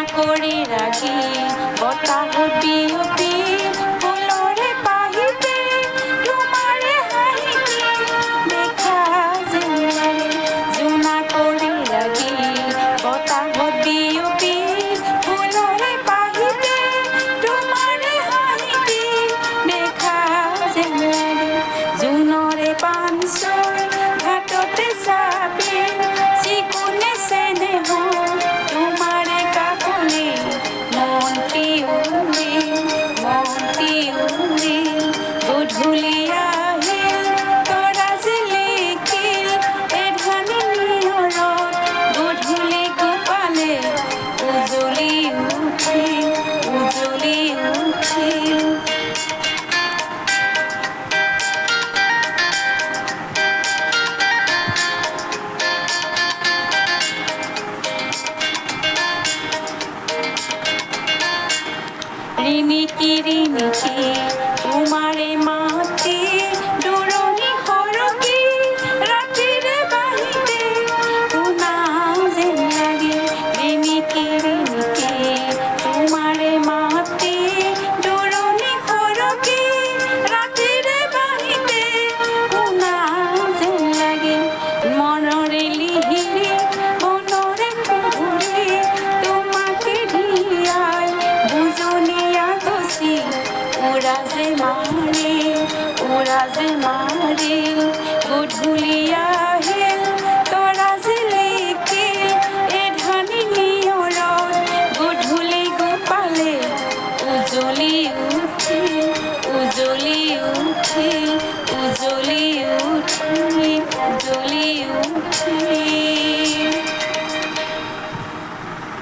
কৰি ৰাগি বতাহত বিয়পি ফুলৰে পাহিতে তোমাৰে হাঁহিতে দেখা যেন লাগে জোনা কৰি ৰাগি বতাহত বিয়পি ফুলৰে পাহিতে তোমাৰে হাঁহিতে দেখা যেন লাগে জোনৰে পানচৰ ঘাটতে চাপিল চিকুনে চেনেহ তোমাৰে কাকলি মনটি উৰিল গধূলি আহিল তৰা জিলিকিল এধানি নিয়ৰত গধূলি গোপালে উজলি উঠিল ৰিণিকি